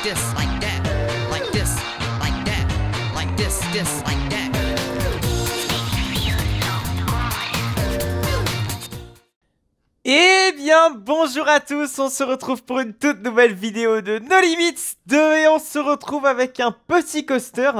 this, like that, like this, like that, like this, like that. Eh bien, bonjour à tous, on se retrouve pour une toute nouvelle vidéo de No Limits 2 et on se retrouve avec un petit coaster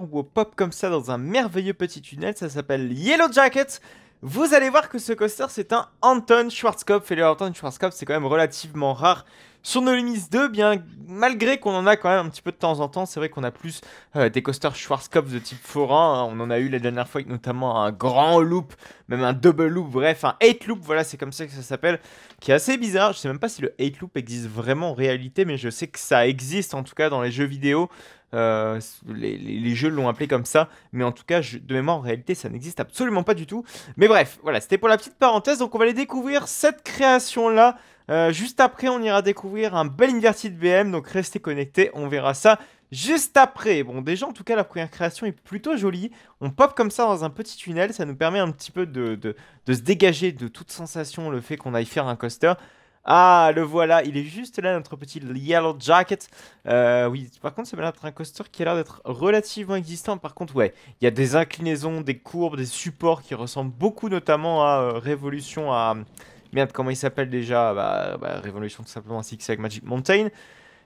où on pop comme ça dans un merveilleux petit tunnel, ça s'appelle Yellow Jacket. Vous allez voir que ce coaster c'est un Anton Schwarzkopf et le Anton Schwarzkopf c'est quand même relativement rare sur No Limits 2, bien malgré qu'on en a quand même un petit peu de temps en temps. C'est vrai qu'on a plus des coasters Schwarzkopf de type forain, hein. On en a eu la dernière fois avec notamment un grand loop, même un double loop, bref un 8 loop, voilà c'est comme ça que ça s'appelle, qui est assez bizarre. Je sais même pas si le 8 loop existe vraiment en réalité, mais je sais que ça existe en tout cas dans les jeux vidéo. Les jeux l'ont appelé comme ça, mais en tout cas de mémoire en réalité ça n'existe absolument pas du tout. Mais bref, voilà, c'était pour la petite parenthèse. Donc on va aller découvrir cette création là. Juste après on ira découvrir un bel inverted BM, donc restez connectés, on verra ça juste après. Bon, déjà en tout cas la première création est plutôt jolie. On pop comme ça dans un petit tunnel, ça nous permet un petit peu de se dégager de toute sensation, le fait qu'on aille faire un coaster. Ah, le voilà, il est juste là, notre petit Yellow Jacket. Oui, par contre, ça m'a l'air d'être un coaster qui a l'air d'être relativement existant. Par contre, ouais, il y a des inclinaisons, des courbes, des supports qui ressemblent beaucoup, notamment à Révolution, à... Merde, comment il s'appelle déjà? Révolution, tout simplement, à Six Flags Magic Mountain.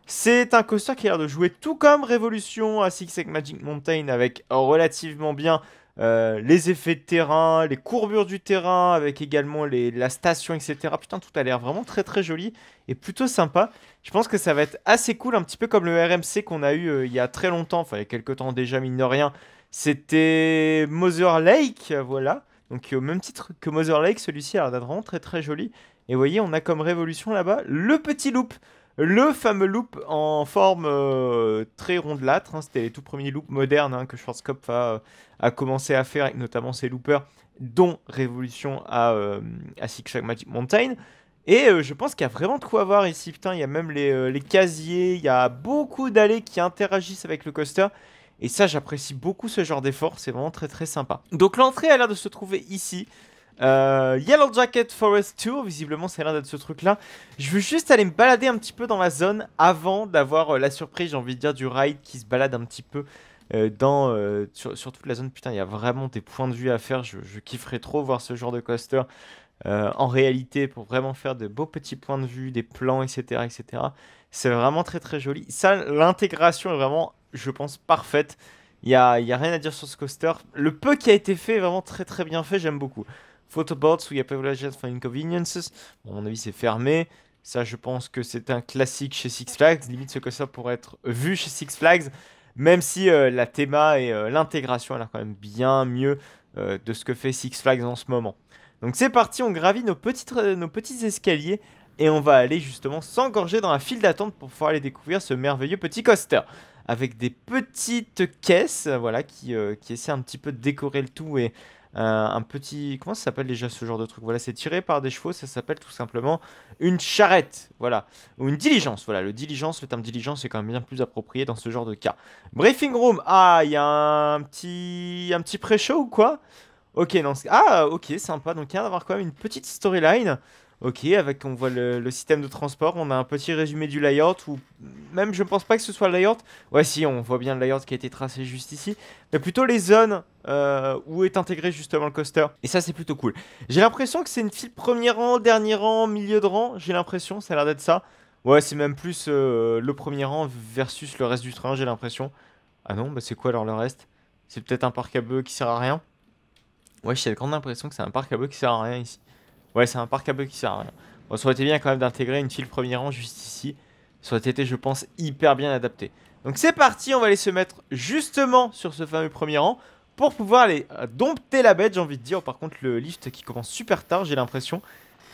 C'est un coaster qui a l'air de jouer tout comme Révolution à Six Flags Magic Mountain, avec relativement bien les effets de terrain, les courbures du terrain, avec également la station, etc. Putain, tout a l'air vraiment très très joli et plutôt sympa. Je pense que ça va être assez cool, un petit peu comme le RMC qu'on a eu il y a très longtemps, enfin il y a quelques temps déjà, mine de rien. C'était Mother Lake, voilà. Donc au même titre que Mother Lake, celui-ci a l'air d'être vraiment très très joli. Et vous voyez, on a comme révolution là-bas le petit loop. Le fameux loop en forme très rondelâtre, hein. C'était les tout premiers loops modernes, hein, que Schwarzkopf a commencé à faire, avec notamment ses loopers, dont Révolution à Six Flags Magic Mountain. Et je pense qu'il y a vraiment de quoi voir ici. Putain, il y a même les casiers, il y a beaucoup d'allées qui interagissent avec le coaster. Et ça, j'apprécie beaucoup ce genre d'effort, c'est vraiment très très sympa. Donc l'entrée a l'air de se trouver ici. Yellow Jacket Forest Tour, visiblement ça a l'air d'être ce truc là. Je veux juste aller me balader un petit peu dans la zone avant d'avoir la surprise, j'ai envie de dire, du ride qui se balade un petit peu sur toute la zone. Putain, il y a vraiment des points de vue à faire, je kifferais trop voir ce genre de coaster en réalité, pour vraiment faire de beaux petits points de vue, des plans, etc., etc. C'est vraiment très très joli. Ça, l'intégration est vraiment, je pense, parfaite. Il y a rien à dire sur ce coaster. Le peu qui a été fait est vraiment très très bien fait, j'aime beaucoup. Photoboards où il y a Privileges for Inconveniences. Bon, à mon avis, c'est fermé. Ça, je pense que c'est un classique chez Six Flags. Limite, ce coaster pourrait être vu chez Six Flags. Même si la théma et l'intégration a l'air quand même bien mieux de ce que fait Six Flags en ce moment. Donc c'est parti, on gravit nos petits escaliers. Et on va aller justement s'engorger dans la file d'attente pour pouvoir aller découvrir ce merveilleux petit coaster. Avec des petites caisses, voilà, qui essaient un petit peu de décorer le tout. Et un petit... Comment ça s'appelle déjà ce genre de truc? Voilà, c'est tiré par des chevaux, ça s'appelle tout simplement une charrette, voilà. Ou une diligence, voilà. Le terme diligence est quand même bien plus approprié dans ce genre de cas. Briefing room, ah, il y a un petit pré-show ou quoi? Ok, non, ah, ok, sympa. Donc, il y a d'avoir quand même une petite storyline. Ok, on voit le système de transport. On a un petit résumé du layout. Ou même, je ne pense pas que ce soit le layout. Ouais, si, on voit bien le layout qui a été tracé juste ici. Mais plutôt les zones où est intégré justement le coaster. Et ça, c'est plutôt cool. J'ai l'impression que c'est une file premier rang, dernier rang, milieu de rang. J'ai l'impression, ça a l'air d'être ça. Ouais, c'est même plus le premier rang versus le reste du train, j'ai l'impression. Ah non, bah c'est quoi alors le reste? C'est peut-être un parc à bœufs qui sert à rien. Ouais, j'ai la grande impression que c'est un parc à bœufs qui sert à rien ici. Ouais, c'est un parc à bœufs qui sert à rien. Bon, ça aurait été bien quand même d'intégrer une file premier rang juste ici. Ça aurait été, je pense, hyper bien adapté. Donc c'est parti, on va aller se mettre justement sur ce fameux premier rang pour pouvoir aller dompter la bête, j'ai envie de dire. Par contre, le lift qui commence super tard, j'ai l'impression.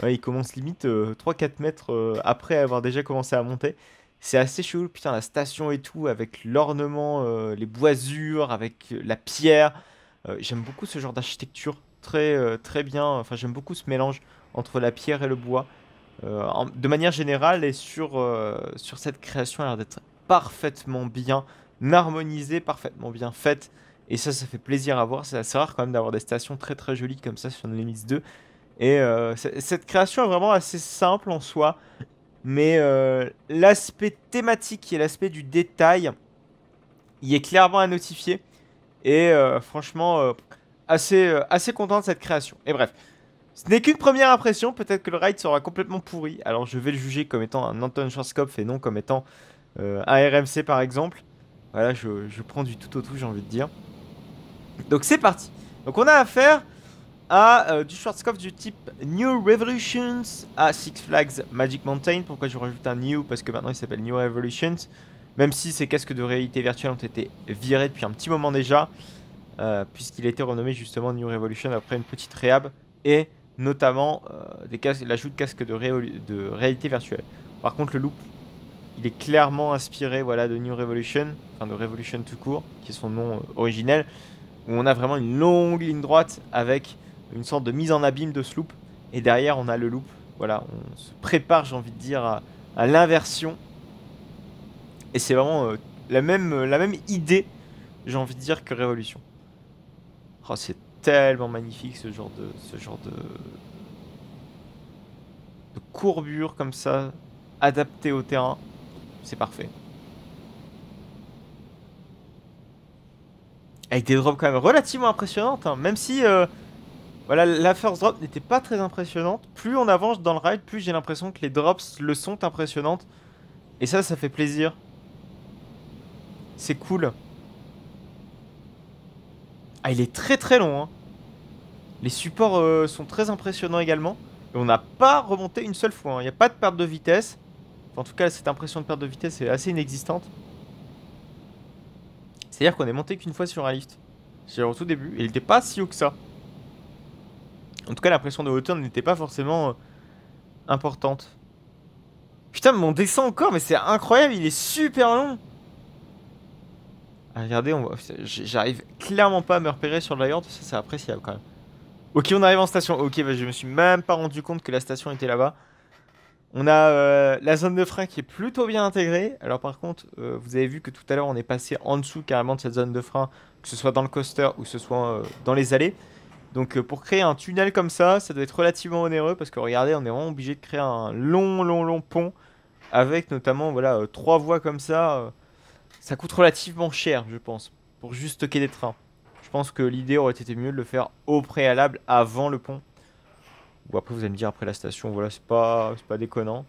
Ouais, il commence limite 3-4 mètres après avoir déjà commencé à monter. C'est assez chelou, putain, la station et tout, avec l'ornement, les boisures, avec la pierre. J'aime beaucoup ce genre d'architecture, très bien. Enfin, j'aime beaucoup ce mélange entre la pierre et le bois. De manière générale, et sur cette création, elle a l'air d'être parfaitement bien harmonisée, parfaitement bien faite. Et ça fait plaisir à voir. C'est assez rare quand même d'avoir des stations très très jolies comme ça sur No Limits 2. Et cette création est vraiment assez simple en soi. Mais l'aspect thématique et l'aspect du détail, il est clairement à notifier. Et franchement, assez content de cette création. Et bref, ce n'est qu'une première impression. Peut-être que le ride sera complètement pourri. Alors je vais le juger comme étant un Anton Schwarzkopf et non comme étant un RMC par exemple. Voilà, je prends du tout au tout, j'ai envie de dire. Donc c'est parti. Donc on a affaire à du Schwarzkopf du type New Revolutions à Six Flags Magic Mountain. Pourquoi je rajoute un New? Parce que maintenant il s'appelle New Revolutions. Même si ces casques de réalité virtuelle ont été virés depuis un petit moment déjà. Puisqu'il a été renommé justement New Revolution après une petite réhab. Et notamment l'ajout de casques de réalité virtuelle. Par contre le loop, il est clairement inspiré voilà, de New Revolution. Enfin de Revolution tout court, qui est son nom originel. Où on a vraiment une longue ligne droite avec une sorte de mise en abîme de ce loop. Et derrière on a le loop. Voilà, on se prépare, j'ai envie de dire, à l'inversion. Et c'est vraiment la même idée, j'ai envie de dire, que Révolution. Oh, c'est tellement magnifique ce genre de courbure comme ça, adapté au terrain. C'est parfait. Avec des drops quand même relativement impressionnantes, hein. Même si voilà, la first drop n'était pas très impressionnante. Plus on avance dans le ride, plus j'ai l'impression que les drops le sont impressionnantes. Et ça fait plaisir. C'est cool. Ah, il est très long, hein. Les supports sont très impressionnants également. Et on n'a pas remonté une seule fois, hein. Il n'y a pas de perte de vitesse. Enfin, en tout cas, cette impression de perte de vitesse est assez inexistante. C'est-à-dire qu'on est monté qu'une fois sur un lift. C'est au tout début. Et il n'était pas si haut que ça. En tout cas, l'impression de hauteur n'était pas forcément importante. Putain, mais on descend encore, mais c'est incroyable, il est super long. Ah, regardez, j'arrive clairement pas à me repérer sur le layout, ça c'est appréciable quand même. Ok, on arrive en station. Ok, bah, je me suis même pas rendu compte que la station était là-bas. On a la zone de frein qui est plutôt bien intégrée. Alors par contre, vous avez vu que tout à l'heure on est passé en dessous carrément de cette zone de frein, que ce soit dans le coaster ou que ce soit dans les allées. Donc pour créer un tunnel comme ça doit être relativement onéreux parce que regardez, on est vraiment obligé de créer un long pont avec notamment voilà 3 voies comme ça. Ça coûte relativement cher, je pense, pour juste stocker des trains. Je pense que l'idée aurait été mieux de le faire au préalable avant le pont. Ou après vous allez me dire après la station, voilà, c'est pas déconnant.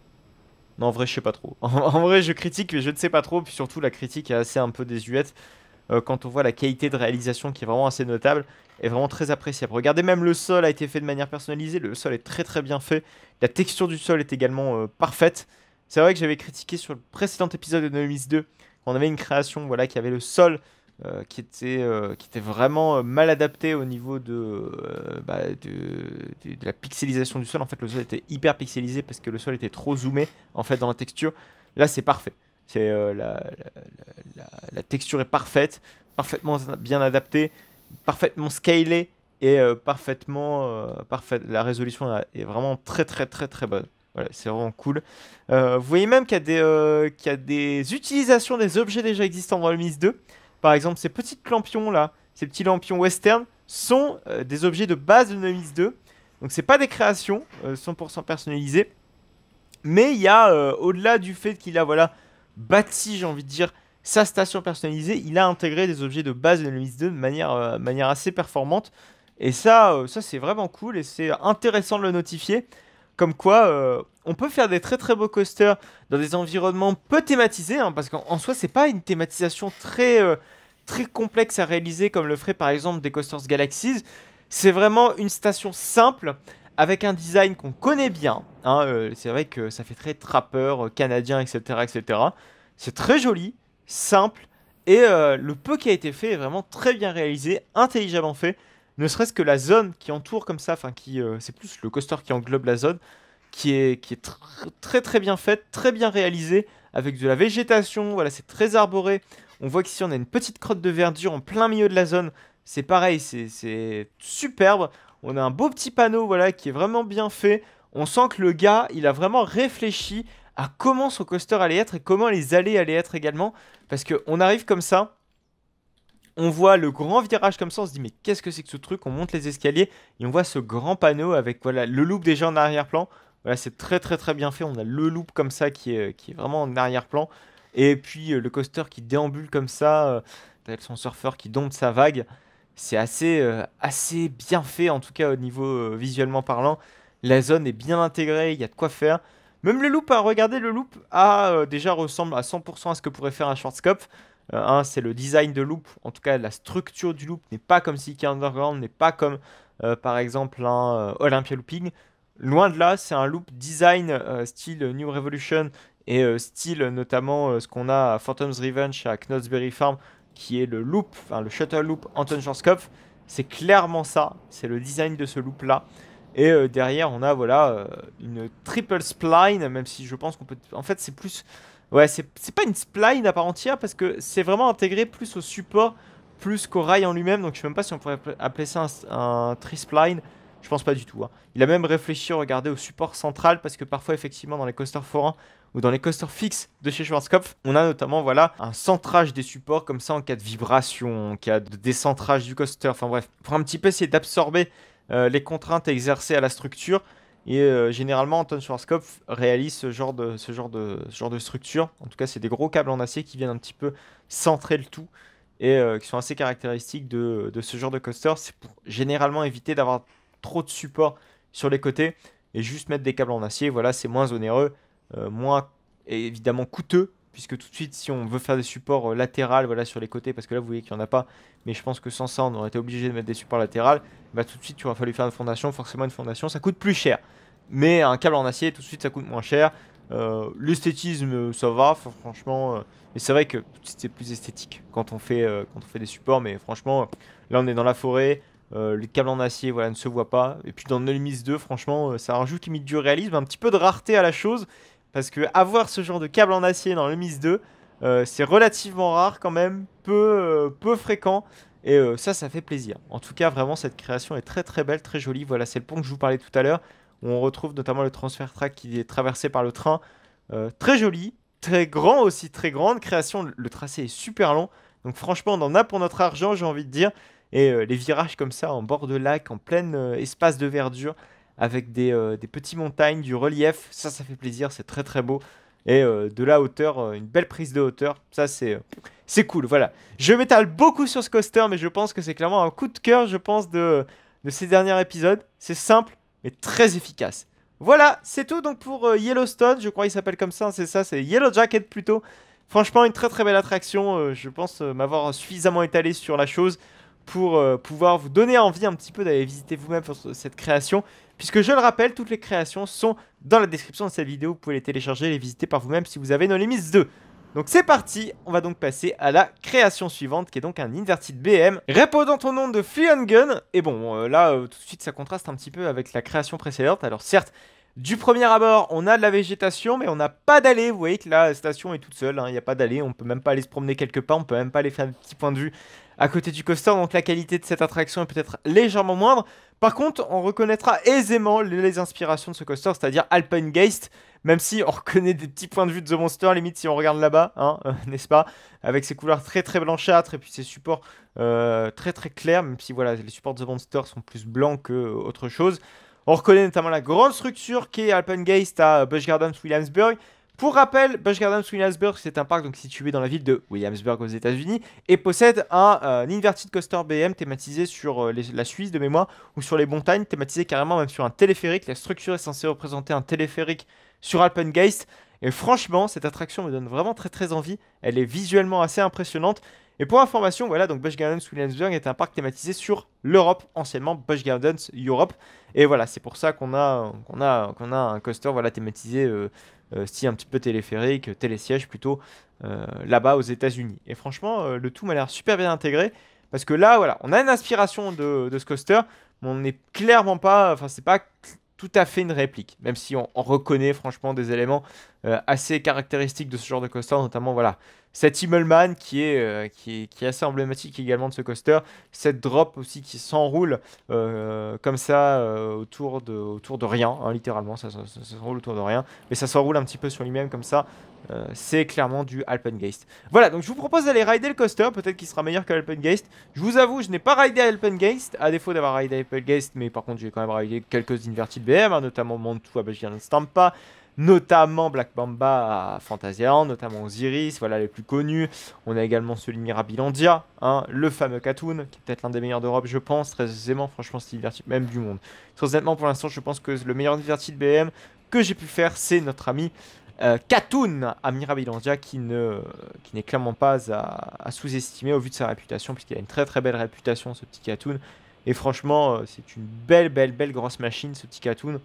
Non, en vrai, je sais pas trop. En vrai, je critique, mais je ne sais pas trop. Puis surtout, la critique est assez un peu désuète. Quand on voit la qualité de réalisation qui est vraiment assez notable et vraiment très appréciable. Regardez, même le sol a été fait de manière personnalisée. Le sol est très bien fait. La texture du sol est également parfaite. C'est vrai que j'avais critiqué sur le précédent épisode de No Limits 2. On avait une création voilà, qui avait le sol qui était vraiment mal adapté au niveau de la pixelisation du sol. En fait, le sol était hyper pixelisé parce que le sol était trop zoomé en fait, dans la texture. Là, c'est parfait. C'est la texture est parfaite, parfaitement bien adaptée, parfaitement scalée et parfaite. La résolution est vraiment très bonne. Voilà, c'est vraiment cool. Vous voyez même qu'il y a des utilisations des objets déjà existants dans le MIS 2. Par exemple, ces petits lampions là, ces petits lampions western sont des objets de base de Nemesis 2. Donc c'est pas des créations 100% personnalisées. Mais il y a, au-delà du fait qu'il a voilà, bâti, j'ai envie de dire, sa station personnalisée, il a intégré des objets de base de Nemesis 2 de manière assez performante. Et ça c'est vraiment cool et c'est intéressant de le notifier. Comme quoi, on peut faire des très beaux coasters dans des environnements peu thématisés, hein, parce qu'en soi, c'est pas une thématisation très complexe à réaliser comme le ferait par exemple des Coasters Galaxies. C'est vraiment une station simple avec un design qu'on connaît bien, hein, c'est vrai que ça fait très trappeur canadien, etc. C'est très joli, simple, et le peu qui a été fait est vraiment très bien réalisé, intelligemment fait. Ne serait-ce que la zone qui entoure comme ça, enfin c'est plus le coaster qui englobe la zone, qui est très bien faite, très bien réalisée, avec de la végétation, voilà, c'est très arboré. On voit qu'ici on a une petite crotte de verdure en plein milieu de la zone, c'est pareil, c'est superbe. On a un beau petit panneau, voilà, qui est vraiment bien fait. On sent que le gars, il a vraiment réfléchi à comment son coaster allait être et comment les allées allaient être également, parce qu'on arrive comme ça. On voit le grand virage comme ça, on se dit mais qu'est-ce que c'est que ce truc? On monte les escaliers et on voit ce grand panneau avec voilà, le loop déjà en arrière-plan. Voilà, c'est très très très bien fait. On a le loop comme ça qui est vraiment en arrière-plan. Et puis le coaster qui déambule comme ça, avec son surfeur qui dompte sa vague. C'est assez bien fait, en tout cas au niveau visuellement parlant. La zone est bien intégrée, il y a de quoi faire. Même le loop, hein, regardez, le loop déjà ressemble à 100% à ce que pourrait faire un Schwarzkopf. C'est le design de loop, en tout cas la structure du loop n'est pas comme City Underground, n'est pas comme par exemple un Olympia Looping. Loin de là, c'est un loop design style New Revolution et style notamment ce qu'on a à Phantom's Revenge à Knott's Berry Farm qui est le loop, enfin le shuttle loop Anton Schwarzkopf. C'est clairement ça, c'est le design de ce loop là. Et derrière, on a voilà une triple spline, même si je pense qu'on peut. En fait, c'est plus. Ouais, c'est pas une spline à part entière parce que c'est vraiment intégré plus au support, plus qu'au rail en lui-même. Donc, je sais même pas si on pourrait appeler ça un tri-spline. Je pense pas du tout, hein. Il a même réfléchi, regardez, au support central parce que parfois, effectivement, dans les coasters forains ou dans les coasters fixes de chez Schwarzkopf, on a notamment voilà un centrage des supports comme ça en cas de vibration, en cas de décentrage du coaster. Enfin bref, pour un petit peu essayer d'absorber les contraintes exercées à la structure. Et généralement, Anton Schwarzkopf réalise ce genre de structure. En tout cas, c'est des gros câbles en acier qui viennent un petit peu centrer le tout et qui sont assez caractéristiques de ce genre de coaster. C'est pour généralement éviter d'avoir trop de support sur les côtés et juste mettre des câbles en acier. Voilà, c'est moins onéreux, moins évidemment coûteux. Puisque tout de suite, si on veut faire des supports latéraux voilà, sur les côtés, parce que là, vous voyez qu'il n'y en a pas, mais je pense que sans ça, on aurait été obligé de mettre des supports latéraux, bah, tout de suite, il aurait fallu faire une fondation. Forcément, une fondation, ça coûte plus cher. Mais un câble en acier, tout de suite, ça coûte moins cher. L'esthétisme, ça va, franchement. Mais c'est vrai que c'est plus esthétique quand on fait des supports. Mais franchement, là, on est dans la forêt. Les câbles en acier voilà, ne se voient pas. Et puis dans No Limits 2, franchement, ça rajoute limite du réalisme, un petit peu de rareté à la chose. Parce que avoir ce genre de câble en acier dans le Limits 2, c'est relativement rare quand même, peu fréquent. Et ça fait plaisir. En tout cas, vraiment, cette création est très très belle, très jolie. Voilà, c'est le pont que je vous parlais tout à l'heure, où on retrouve notamment le transfert track qui est traversé par le train. Très joli, très grand aussi, très grande création. Le tracé est super long. Donc franchement, on en a pour notre argent, j'ai envie de dire. Et les virages comme ça, en bord de lac, en plein espace de verdure, avec des petites montagnes, du relief, ça fait plaisir, c'est très très beau. Et de la hauteur, une belle prise de hauteur, ça c'est cool, voilà. Je m'étale beaucoup sur ce coaster, mais je pense que c'est clairement un coup de cœur, je pense, de ces derniers épisodes. C'est simple, mais très efficace. Voilà, c'est tout donc pour Yellowstone, je crois qu'il s'appelle comme ça, c'est ça, c'est Yellow Jacket plutôt. Franchement, une très très belle attraction, je pense m'avoir suffisamment étalé sur la chose pour pouvoir vous donner envie un petit peu d'aller visiter vous-même cette création. Puisque je le rappelle, toutes les créations sont dans la description de cette vidéo. Vous pouvez les télécharger et les visiter par vous-même si vous avez No Limits 2. Donc c'est parti, on va donc passer à la création suivante qui est donc un Inverted BM répondant au nom de Fly Gun. Et bon, là tout de suite ça contraste un petit peu avec la création précédente. Alors certes, du premier abord, on a de la végétation, mais on n'a pas d'allée. Vous voyez que la station est toute seule, hein, il n'y a pas d'allée. On peut même pas aller se promener quelque part, on peut même pas aller faire un petit point de vue à côté du coaster. Donc la qualité de cette attraction est peut-être légèrement moindre. Par contre, on reconnaîtra aisément les inspirations de ce coaster, c'est-à-dire Alpengeist. Même si on reconnaît des petits points de vue de The Monster, limite si on regarde là-bas, hein, n'est-ce pas? Avec ses couleurs très très blanchâtres et puis ses supports très très clairs, même si voilà, les supports de The Monster sont plus blancs que autre chose. On reconnaît notamment la grande structure qui est Alpengeist à Busch Gardens Williamsburg. Pour rappel, Busch Gardens Williamsburg, c'est un parc donc, situé dans la ville de Williamsburg aux États-Unis et possède un Inverted Coaster BM thématisé sur la Suisse de mémoire ou sur les montagnes, thématisé carrément même sur un téléphérique. La structure est censée représenter un téléphérique sur Alpengeist. Et franchement, cette attraction me donne vraiment très très envie. Elle est visuellement assez impressionnante. Et pour information, voilà, donc Busch Gardens Williamsburg est un parc thématisé sur l'Europe, anciennement Busch Gardens Europe. Et voilà, c'est pour ça qu'on a un coaster voilà, thématisé style un petit peu téléphérique, télésiège plutôt, là-bas aux États-Unis. Et franchement, le tout m'a l'air super bien intégré. Parce que là, voilà, on a une inspiration de ce coaster, mais on n'est clairement pas, enfin, c'est pas tout à fait une réplique. Même si on reconnaît franchement des éléments assez caractéristiques de ce genre de coaster, notamment, voilà, Cet Himmelman qui est assez emblématique également de ce coaster. Cette drop aussi qui s'enroule comme ça autour de rien, hein, littéralement, ça s'enroule autour de rien. Mais ça s'enroule un petit peu sur lui-même comme ça. C'est clairement du Alpengeist. Voilà, donc je vous propose d'aller rider le coaster. Peut-être qu'il sera meilleur que l'Alpengeist. Je vous avoue, je n'ai pas ridé Alpengeist, à défaut d'avoir ridé Alpengeist. Mais par contre, j'ai quand même ridé quelques Inverted BM, hein, notamment Montou à Bajirland Stampa, notamment Black Mamba à Fantasyland, notamment Osiris, voilà les plus connus. On a également celui de Mirabilandia, hein, le fameux Katoon, qui est peut-être l'un des meilleurs d'Europe, je pense, très aisément, franchement, c'est Inverted, même du monde. Très honnêtement, pour l'instant, je pense que le meilleur Inverted BM que j'ai pu faire, c'est notre ami Katoon à Mirabilandia, qui n'est clairement pas à sous-estimer au vu de sa réputation, puisqu'il a une très très belle réputation, ce petit Katoon. Et franchement, c'est une belle grosse machine, ce petit Katoon.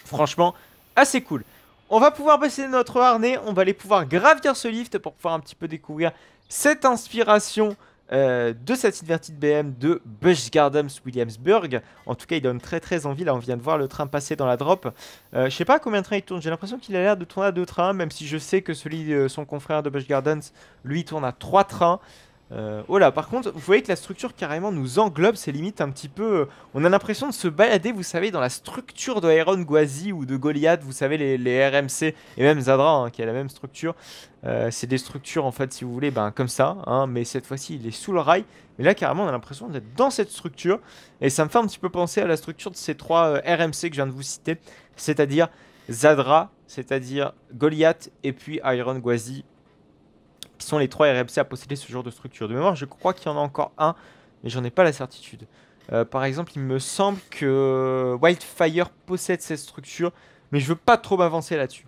Franchement, assez cool. On va pouvoir baisser notre harnais, on va aller pouvoir gravir ce lift pour pouvoir un petit peu découvrir cette inspiration de cette Inverted BM de Busch Gardens Williamsburg. En tout cas, il donne très envie. Là, on vient de voir le train passer dans la drop. Je sais pas à combien de trains il tourne. J'ai l'impression qu'il a l'air de tourner à 2 trains, même si je sais que celui de son confrère de Busch Gardens, lui, tourne à 3 trains. Oh là, par contre, vous voyez que la structure carrément nous englobe, c'est limite un petit peu... on a l'impression de se balader, vous savez, dans la structure de Iron Gwazi ou de Goliath, vous savez, les RMC, et même Zadra, hein, qui a la même structure. C'est des structures, en fait, si vous voulez, ben, comme ça, hein, mais cette fois-ci, il est sous le rail. Mais là, carrément, on a l'impression d'être dans cette structure, et ça me fait un petit peu penser à la structure de ces 3 RMC que je viens de vous citer, c'est-à-dire Zadra, c'est-à-dire Goliath, et puis Iron Gwazi, qui sont les 3 RMC à posséder ce genre de structure. De mémoire, je crois qu'il y en a encore un, mais j'en ai pas la certitude. Par exemple, il me semble que Wildfire possède cette structure, mais je veux pas trop m'avancer là-dessus.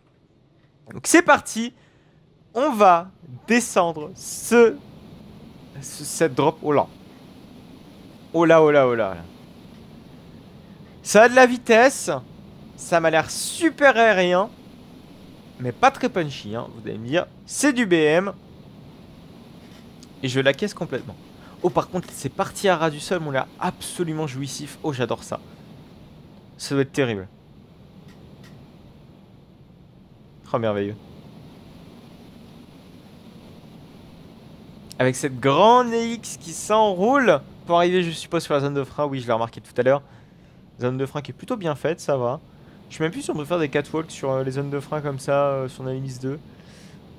Donc c'est parti, on va descendre cette drop. Oh là. Oh là, oh là, oh là. Ça a de la vitesse, ça m'a l'air super aérien, mais pas très punchy, hein. Vous allez me dire, c'est du BM. Et je la caisse complètement. Oh, par contre, c'est parti à ras du sol, mais on l'a absolument jouissif. Oh, j'adore ça. Ça doit être terrible. Oh, merveilleux. Avec cette grande EX qui s'enroule pour arriver, je suppose, sur la zone de frein. Oui, je l'ai remarqué tout à l'heure. Zone de frein qui est plutôt bien faite, ça va. Je sais même plus si on peut faire des catwalks sur les zones de frein comme ça sur Nolimys 2.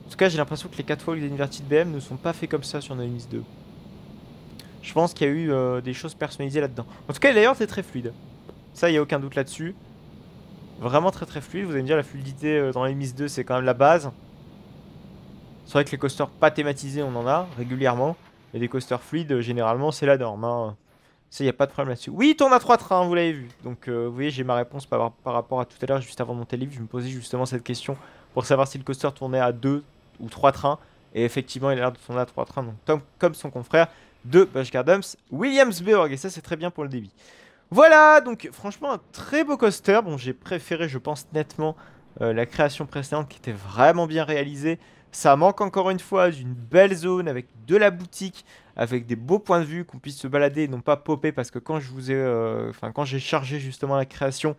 En tout cas, j'ai l'impression que les catwalks des Inverted BM ne sont pas faits comme ça sur Nolimys 2. Je pense qu'il y a eu des choses personnalisées là-dedans. En tout cas, d'ailleurs, c'est très fluide. Ça, il n'y a aucun doute là-dessus. Vraiment très fluide. Vous allez me dire, la fluidité dans Nolimys 2, c'est quand même la base. C'est vrai que les coasters pas thématisés, on en a régulièrement. Et des coasters fluides, généralement, c'est la norme, hein. Ça, il n'y a pas de problème là-dessus. Oui, il tourne à 3 trains, vous l'avez vu. Donc, vous voyez, j'ai ma réponse par rapport à tout à l'heure, juste avant de monter le livre. Je me posais justement cette question pour savoir si le coaster tournait à 2 ou 3 trains. Et effectivement, il a l'air de tourner à 3 trains, donc comme son confrère de Busch Gardens Williamsburg. Et ça, c'est très bien pour le débit. Voilà, donc franchement, un très beau coaster. Bon, j'ai préféré, je pense, nettement la création précédente qui était vraiment bien réalisée. Ça manque encore une fois d'une belle zone avec de la boutique, avec des beaux points de vue, qu'on puisse se balader et non pas popper, parce que quand je vous ai, quand j'ai chargé justement la création,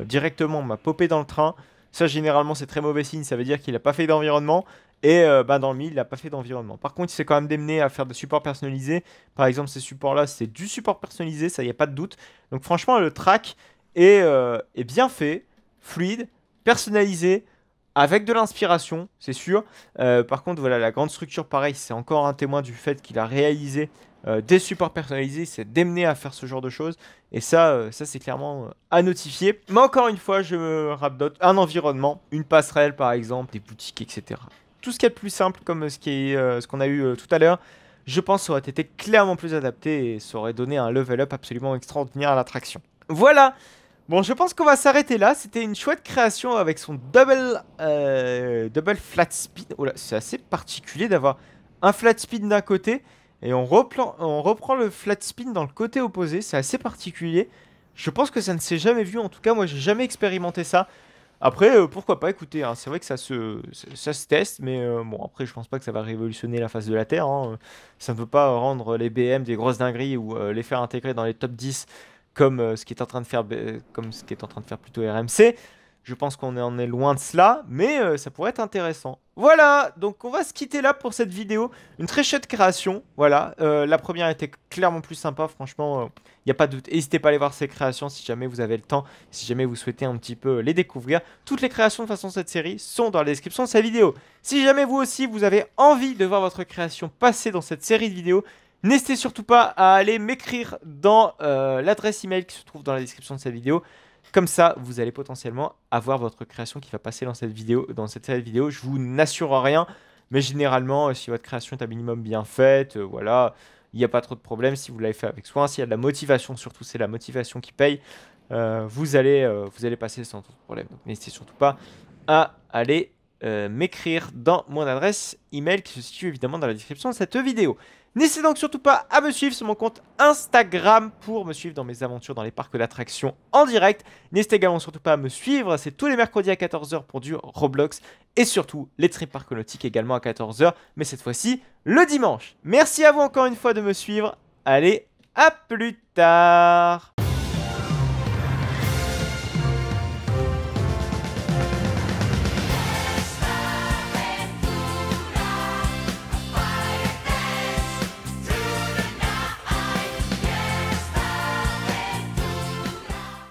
directement on m'a popé dans le train. Ça, généralement, c'est très mauvais signe, ça veut dire qu'il n'a pas fait d'environnement. Et dans le mille, il n'a pas fait d'environnement. Par contre, il s'est quand même démené à faire des supports personnalisés. Par exemple, ces supports-là, c'est du support personnalisé, ça, il n'y a pas de doute. Donc franchement, le track est bien fait, fluide, personnalisé, avec de l'inspiration, c'est sûr. Par contre, voilà, la grande structure, pareil, c'est encore un témoin du fait qu'il a réalisé des supports personnalisés, il s'est démené à faire ce genre de choses. Et ça c'est clairement à notifier. Mais encore une fois, je me radote un environnement, une passerelle par exemple, des boutiques, etc. Tout ce qui est le plus simple, comme ce qu'on a eu tout à l'heure, je pense que ça aurait été clairement plus adapté et ça aurait donné un level up absolument extraordinaire à l'attraction. Voilà. Bon, je pense qu'on va s'arrêter là. C'était une chouette création avec son double flat spin. Oh là, c'est assez particulier d'avoir un flat spin d'un côté et on reprend le flat spin dans le côté opposé. C'est assez particulier. Je pense que ça ne s'est jamais vu. En tout cas, moi, j'ai jamais expérimenté ça. Après, pourquoi pas, écoutez, hein, c'est vrai que ça se teste, mais bon, après, je pense pas que ça va révolutionner la face de la Terre, hein. Ça ne peut pas rendre les BM des grosses dingueries ou les faire intégrer dans les top 10 comme ce qui est en train de faire, comme ce qui est en train de faire plutôt RMC. Je pense qu'on en est loin de cela, mais ça pourrait être intéressant. Voilà, donc on va se quitter là pour cette vidéo. Une très chouette création, voilà. La première était clairement plus sympa, franchement, il n'y a pas de doute. N'hésitez pas à aller voir ces créations si jamais vous avez le temps, si jamais vous souhaitez un petit peu les découvrir. Toutes les créations de façon de cette série sont dans la description de cette vidéo. Si jamais vous aussi, vous avez envie de voir votre création passer dans cette série de vidéos, n'hésitez surtout pas à aller m'écrire dans l'adresse email qui se trouve dans la description de cette vidéo. Comme ça, vous allez potentiellement avoir votre création qui va passer dans cette vidéo, dans cette série de vidéos. Je vous n'assure rien, mais généralement, si votre création est un minimum bien faite, voilà, il n'y a pas trop de problème. Si vous l'avez fait avec soin, s'il y a de la motivation, surtout c'est la motivation qui paye, vous allez passer sans trop de problème. Donc n'hésitez surtout pas à aller m'écrire dans mon adresse email qui se situe évidemment dans la description de cette vidéo. N'hésitez donc surtout pas à me suivre sur mon compte Instagram pour me suivre dans mes aventures dans les parcs d'attractions en direct. N'hésitez également surtout pas à me suivre, c'est tous les mercredis à 14 h pour du Roblox et surtout les trips parcs nautiques également à 14 h, mais cette fois-ci le dimanche. Merci à vous encore une fois de me suivre, allez, à plus tard.